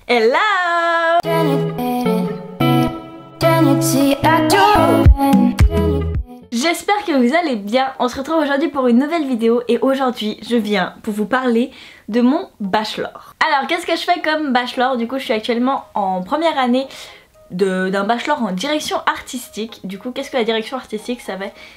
Hello! J'espère que vous allez bien. On se retrouve aujourd'hui pour une nouvelle vidéo et aujourd'hui je viens pour vous parler de mon bachelor. Alors qu'est-ce que je fais comme bachelor? Du coup je suis actuellement en première année d'un bachelor en direction artistique. Du coup qu'est-ce que la direction artistique?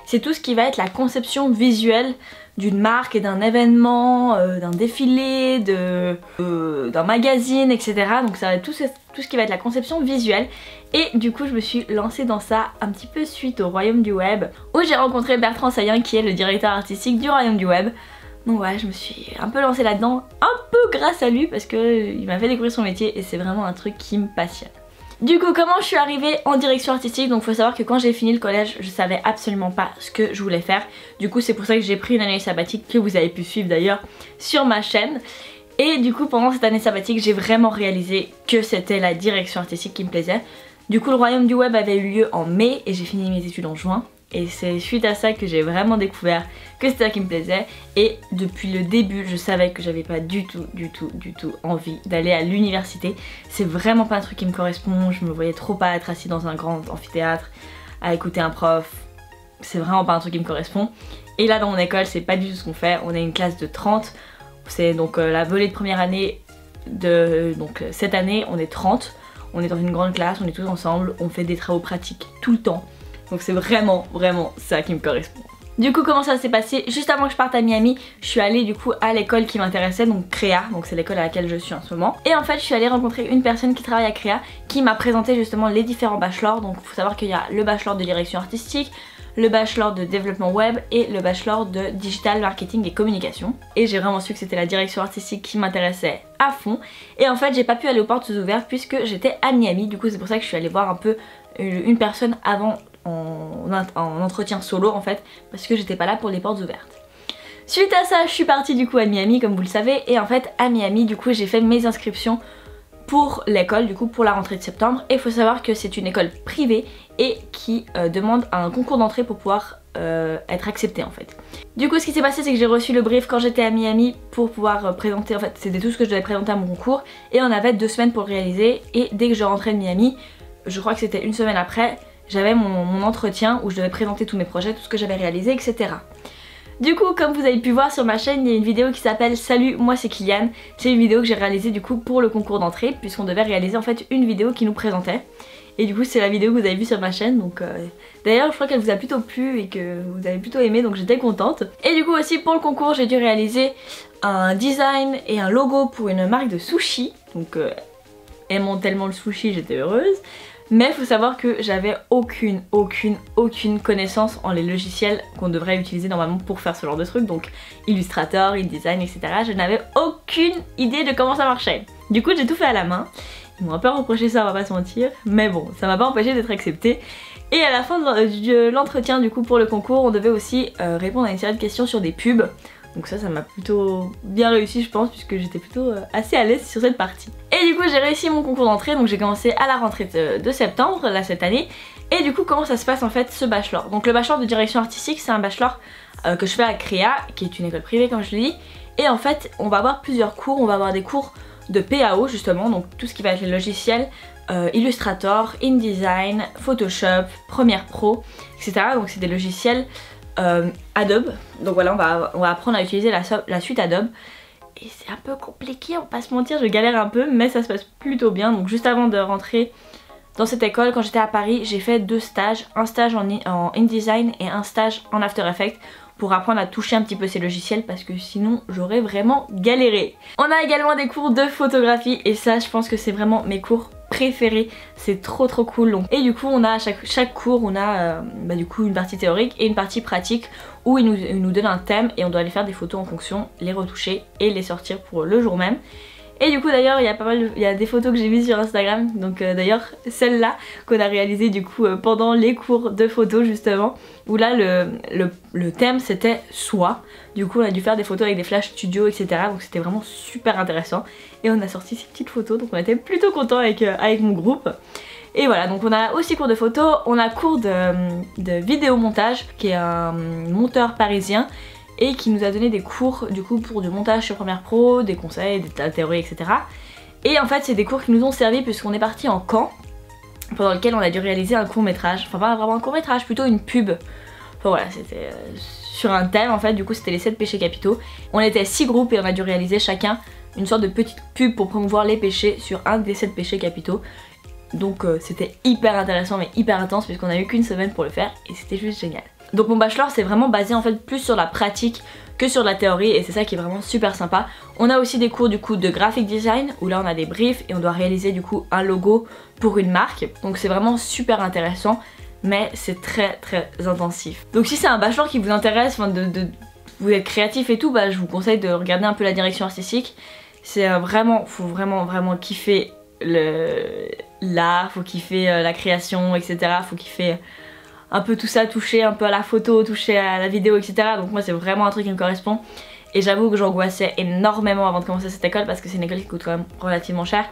C'est tout ce qui va être la conception visuelle d'une marque et d'un événement, d'un défilé, d'un magazine, etc. Donc ça va être tout ce qui va être la conception visuelle. Et du coup je me suis lancée dans ça un petit peu suite au Royaume du Web, où j'ai rencontré Bertrand Saillant qui est le directeur artistique du Royaume du Web. Donc voilà, je me suis un peu lancée là-dedans, un peu grâce à lui parce qu'il m'a fait découvrir son métier et c'est vraiment un truc qui me passionne. Du coup comment je suis arrivée en direction artistique? Donc faut savoir que quand j'ai fini le collège je savais absolument pas ce que je voulais faire. Du coup c'est pour ça que j'ai pris une année sabbatique que vous avez pu suivre d'ailleurs sur ma chaîne. Et du coup pendant cette année sabbatique j'ai vraiment réalisé que c'était la direction artistique qui me plaisait. Du coup le Royaume du Web avait eu lieu en mai et j'ai fini mes études en juin. Et c'est suite à ça que j'ai vraiment découvert que c'était ça qui me plaisait. Et depuis le début je savais que j'avais pas du tout envie d'aller à l'université. C'est vraiment pas un truc qui me correspond. Je me voyais trop pas être assise dans un grand amphithéâtre à écouter un prof. C'est vraiment pas un truc qui me correspond. Et là dans mon école c'est pas du tout ce qu'on fait. On est une classe de 30. C'est donc la volée de première année donc cette année on est 30. On est dans une grande classe, on est tous ensemble, on fait des travaux pratiques tout le temps. Donc c'est vraiment ça qui me correspond. Du coup comment ça s'est passé? Juste avant que je parte à Miami, je suis allée du coup à l'école qui m'intéressait, donc Créa, donc c'est l'école à laquelle je suis en ce moment. Et en fait je suis allée rencontrer une personne qui travaille à Créa qui m'a présenté justement les différents bachelors. Donc il faut savoir qu'il y a le bachelor de direction artistique, le bachelor de développement web et le bachelor de digital marketing et communication. Et j'ai vraiment su que c'était la direction artistique qui m'intéressait à fond. Et en fait j'ai pas pu aller aux portes ouvertes puisque j'étais à Miami. Du coup c'est pour ça que je suis allée voir un peu une personne avant en entretien solo en fait, parce que j'étais pas là pour les portes ouvertes. Suite à ça je suis partie du coup à Miami comme vous le savez, et en fait à Miami du coup j'ai fait mes inscriptions pour l'école, du coup pour la rentrée de septembre. Et il faut savoir que c'est une école privée et qui demande un concours d'entrée pour pouvoir être acceptée en fait. Du coup ce qui s'est passé c'est que j'ai reçu le brief quand j'étais à Miami pour pouvoir présenter, en fait c'était tout ce que je devais présenter à mon concours, et on avait 2 semaines pour le réaliser. Et dès que je rentrais de Miami, je crois que c'était une semaine après, j'avais mon entretien où je devais présenter tous mes projets, tout ce que j'avais réalisé, etc. Du coup comme vous avez pu voir sur ma chaîne il y a une vidéo qui s'appelle Salut moi c'est Kylian. C'est une vidéo que j'ai réalisée du coup pour le concours d'entrée, puisqu'on devait réaliser en fait une vidéo qui nous présentait. Et du coup c'est la vidéo que vous avez vue sur ma chaîne, donc d'ailleurs je crois qu'elle vous a plutôt plu et que vous avez plutôt aimé, donc j'étais contente. Et du coup aussi pour le concours j'ai dû réaliser un design et un logo pour une marque de sushi. Donc aimant tellement le sushi j'étais heureuse. Mais il faut savoir que j'avais aucune connaissance en les logiciels qu'on devrait utiliser normalement pour faire ce genre de truc, donc Illustrator, InDesign, etc. Je n'avais aucune idée de comment ça marchait. Du coup j'ai tout fait à la main. Ils m'ont un peu reproché ça, on va pas se mentir, mais bon, ça m'a pas empêché d'être acceptée. Et à la fin de l'entretien du coup pour le concours, on devait aussi répondre à une série de questions sur des pubs. Donc ça m'a plutôt bien réussi je pense, puisque j'étais plutôt assez à l'aise sur cette partie. Et du coup j'ai réussi mon concours d'entrée, donc j'ai commencé à la rentrée de septembre là cette année. Et du coup comment ça se passe en fait ce bachelor? Donc le bachelor de direction artistique c'est un bachelor que je fais à Créa, qui est une école privée comme je l'ai dit. Et en fait on va avoir plusieurs cours, on va avoir des cours de PAO justement, donc tout ce qui va être les logiciels, Illustrator, InDesign, Photoshop, Premiere Pro, etc. Donc c'est des logiciels Adobe. Donc voilà on va apprendre à utiliser la suite Adobe. Et c'est un peu compliqué, on va pas se mentir, je galère un peu, mais ça se passe plutôt bien. Donc juste avant de rentrer dans cette école, quand j'étais à Paris, j'ai fait 2 stages. Un stage en InDesign et un stage en After Effects, pour apprendre à toucher un petit peu ces logiciels, parce que sinon j'aurais vraiment galéré. On a également des cours de photographie et ça je pense que c'est vraiment mes cours préférés, c'est trop cool. Donc, et du coup on a à chaque cours on a du coup une partie théorique et une partie pratique où il nous donne un thème et on doit aller faire des photos en fonction, les retoucher et les sortir pour le jour même. Et du coup d'ailleurs il y a des photos que j'ai vues sur Instagram, donc d'ailleurs celle-là qu'on a réalisée du coup pendant les cours de photos justement, où là le thème c'était soie. Du coup on a dû faire des photos avec des flash studio, etc. Donc c'était vraiment super intéressant et on a sorti ces petites photos, donc on était plutôt contents avec mon groupe. Et voilà, donc on a aussi cours de photo, on a cours de vidéo montage, qui est un monteur parisien et qui nous a donné des cours du coup pour du montage sur Premiere Pro, des conseils, des théories, etc. Et en fait c'est des cours qui nous ont servi puisqu'on est parti en camp pendant lequel on a dû réaliser un court métrage, enfin pas vraiment un court métrage, plutôt une pub. Enfin voilà, c'était sur un thème en fait, du coup c'était les 7 péchés capitaux. On était 6 groupes et on a dû réaliser chacun une sorte de petite pub pour promouvoir les péchés sur un des 7 péchés capitaux. Donc c'était hyper intéressant mais hyper intense puisqu'on a eu qu'une semaine pour le faire et c'était juste génial. Donc mon bachelor c'est vraiment basé en fait plus sur la pratique que sur la théorie et c'est ça qui est vraiment super sympa. On a aussi des cours du coup de graphic design où là on a des briefs et on doit réaliser du coup un logo pour une marque. Donc c'est vraiment super intéressant mais c'est très intensif. Donc si c'est un bachelor qui vous intéresse, vous êtes créatif et tout, bah je vous conseille de regarder un peu la direction artistique. C'est faut vraiment kiffer l'art, faut kiffer la création, etc. Faut kiffer un peu tout ça, toucher un peu à la photo, toucher à la vidéo, etc. Donc moi c'est vraiment un truc qui me correspond. Et j'avoue que j'angoissais énormément avant de commencer cette école parce que c'est une école qui coûte quand même relativement cher.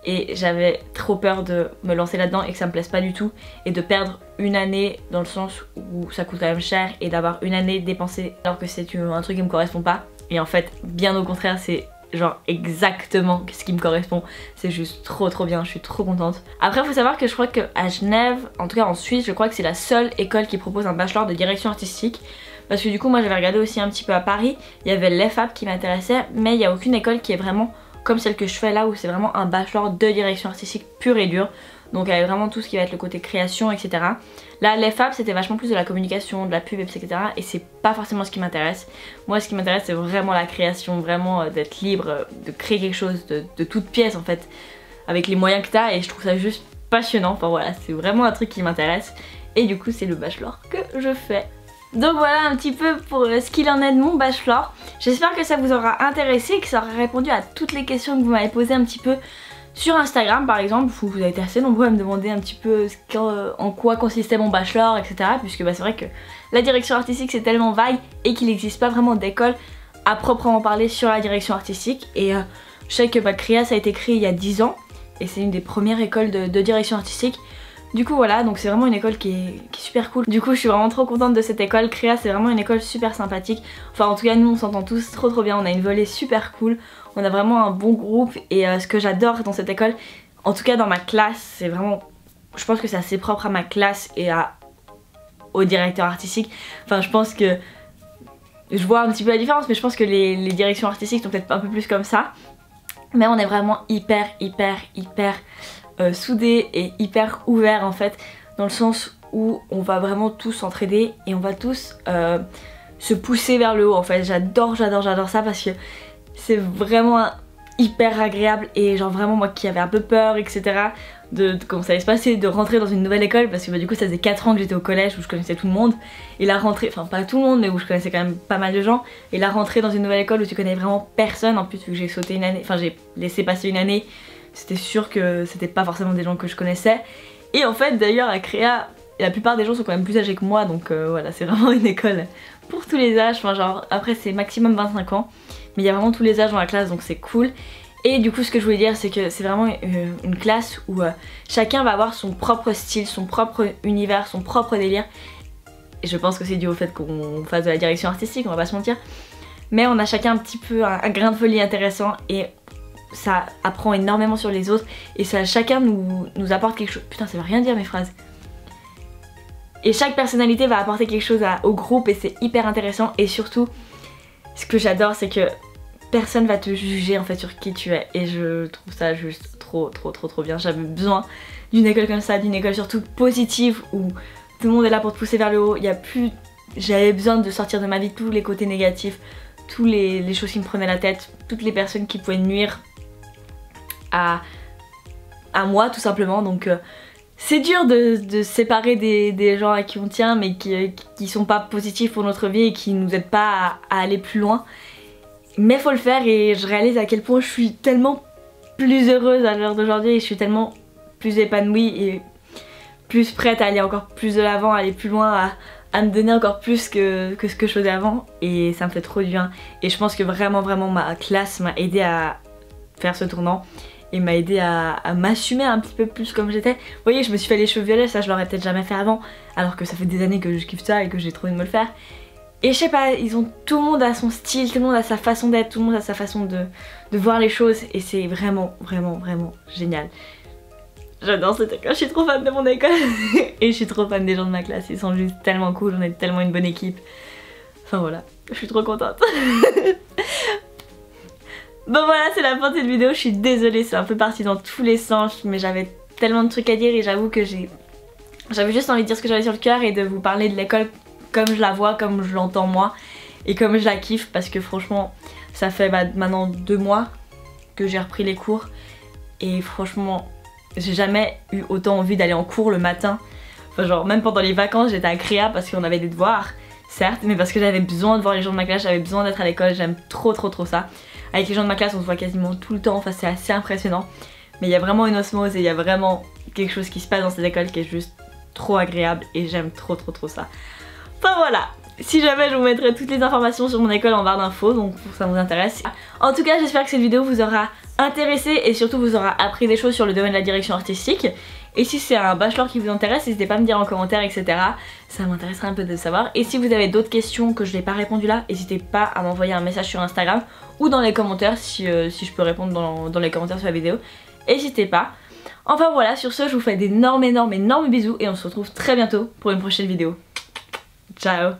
Et j'avais trop peur de me lancer là-dedans et que ça me plaise pas du tout. Et de perdre une année dans le sens où ça coûte quand même cher et d'avoir une année dépensée alors que c'est un truc qui me correspond pas. Et en fait bien au contraire c'est genre exactement ce qui me correspond, c'est juste trop bien, je suis trop contente. Après faut savoir que je crois qu'à Genève, en tout cas en Suisse, je crois que c'est la seule école qui propose un bachelor de direction artistique. Parce que du coup moi j'avais regardé aussi un petit peu à Paris, il y avait l'EFAP qui m'intéressait, mais il n'y a aucune école qui est vraiment comme celle que je fais là où c'est vraiment un bachelor de direction artistique pur et dur. Donc avec vraiment tout ce qui va être le côté création, etc. Là l'EFAP c'était vachement plus de la communication, de la pub, etc. Et c'est pas forcément ce qui m'intéresse. Moi ce qui m'intéresse c'est vraiment la création, vraiment d'être libre, de créer quelque chose de toute pièce en fait. Avec les moyens que t'as et je trouve ça juste passionnant. Enfin voilà, c'est vraiment un truc qui m'intéresse. Et du coup c'est le bachelor que je fais. Donc voilà un petit peu pour ce qu'il en est de mon bachelor. J'espère que ça vous aura intéressé, que ça aura répondu à toutes les questions que vous m'avez posées un petit peu sur Instagram par exemple, où vous avez été assez nombreux à me demander un petit peu en quoi consistait mon bachelor, etc. Puisque bah, c'est vrai que la direction artistique c'est tellement vague et qu'il n'existe pas vraiment d'école à proprement parler sur la direction artistique. Et je sais que Créa ça a été créé il y a 10 ans et c'est une des premières écoles de direction artistique. Du coup voilà, donc c'est vraiment une école qui est super cool. Du coup je suis vraiment trop contente de cette école. Créa c'est vraiment une école super sympathique. Enfin en tout cas nous on s'entend tous trop bien, on a une volée super cool. On a vraiment un bon groupe et ce que j'adore dans cette école, en tout cas dans ma classe, c'est vraiment... Je pense que c'est assez propre à ma classe et au directeur artistique. Enfin je pense que... Je vois un petit peu la différence mais je pense que les directions artistiques sont peut-être un peu plus comme ça. Mais on est vraiment hyper soudés et hyper ouverts en fait, dans le sens où on va vraiment tous s'entraider et on va tous se pousser vers le haut en fait. J'adore ça parce que c'est vraiment hyper agréable et genre vraiment moi qui avais un peu peur etc de comment ça allait se passer, de rentrer dans une nouvelle école parce que bah, du coup ça faisait 4 ans que j'étais au collège où je connaissais tout le monde et la rentrée, enfin pas tout le monde mais où je connaissais quand même pas mal de gens et la rentrée dans une nouvelle école où tu connais vraiment personne en plus vu que j'ai sauté une année, enfin j'ai laissé passer une année, c'était sûr que c'était pas forcément des gens que je connaissais et en fait d'ailleurs à Créa la plupart des gens sont quand même plus âgés que moi donc voilà c'est vraiment une école pour tous les âges, enfin genre après c'est maximum 25 ans mais il y a vraiment tous les âges dans la classe donc c'est cool. Et du coup ce que je voulais dire c'est que c'est vraiment une classe où chacun va avoir son propre style, son propre univers, son propre délire. Et je pense que c'est dû au fait qu'on fasse de la direction artistique, on va pas se mentir. Mais on a chacun un petit peu un grain de folie intéressant et ça apprend énormément sur les autres. Et ça chacun nous apporte quelque chose. Putain ça veut rien dire mes phrases. Et chaque personnalité va apporter quelque chose au groupe et c'est hyper intéressant. Et surtout ce que j'adore c'est que personne va te juger en fait sur qui tu es et je trouve ça juste trop bien. J'avais besoin d'une école comme ça, d'une école surtout positive où tout le monde est là pour te pousser vers le haut. Il y a plus... J'avais besoin de sortir de ma vie tous les côtés négatifs, tous les choses qui me prenaient la tête, toutes les personnes qui pouvaient nuire à moi tout simplement. Donc c'est dur de se séparer des gens à qui on tient mais qui sont pas positifs pour notre vie et qui nous aident pas à aller plus loin. Mais faut le faire et je réalise à quel point je suis tellement plus heureuse à l'heure d'aujourd'hui et je suis tellement plus épanouie et plus prête à aller encore plus de l'avant, à aller plus loin, à me donner encore plus que ce que je faisais avant et ça me fait trop du bien. Et je pense que vraiment ma classe m'a aidé à faire ce tournant et m'a aidé à m'assumer un petit peu plus comme j'étais. Vous voyez je me suis fait les cheveux violets, ça je l'aurais peut-être jamais fait avant alors que ça fait des années que je kiffe ça et que j'ai trop envie de me le faire. Et je sais pas, tout le monde a son style, tout le monde a sa façon d'être, tout le monde a sa façon de voir les choses et c'est vraiment génial. J'adore cette école, je suis trop fan de mon école et je suis trop fan des gens de ma classe, ils sont juste tellement cool, on est tellement une bonne équipe. Enfin voilà, je suis trop contente. Bon voilà, c'est la fin de cette vidéo, je suis désolée, c'est un peu parti dans tous les sens, mais j'avais tellement de trucs à dire et j'avoue que j'avais juste envie de dire ce que j'avais sur le cœur et de vous parler de l'école comme je la vois, comme je l'entends moi et comme je la kiffe parce que franchement ça fait maintenant 2 mois que j'ai repris les cours et franchement j'ai jamais eu autant envie d'aller en cours le matin. Enfin genre même pendant les vacances j'étais à Créa parce qu'on avait des devoirs, certes, mais parce que j'avais besoin de voir les gens de ma classe, j'avais besoin d'être à l'école, j'aime trop ça. Avec les gens de ma classe on se voit quasiment tout le temps, enfin c'est assez impressionnant. Mais il y a vraiment une osmose et il y a vraiment quelque chose qui se passe dans cette école qui est juste trop agréable et j'aime trop ça. Enfin voilà, si jamais je vous mettrai toutes les informations sur mon école en barre d'infos, donc ça vous intéresse. En tout cas j'espère que cette vidéo vous aura intéressé et surtout vous aura appris des choses sur le domaine de la direction artistique. Et si c'est un bachelor qui vous intéresse, n'hésitez pas à me dire en commentaire, etc. Ça m'intéresserait un peu de savoir. Et si vous avez d'autres questions que je n'ai pas répondu là, n'hésitez pas à m'envoyer un message sur Instagram ou dans les commentaires si je peux répondre dans les commentaires sur la vidéo. N'hésitez pas. Enfin voilà, sur ce je vous fais d'énormes bisous et on se retrouve très bientôt pour une prochaine vidéo. Ciao!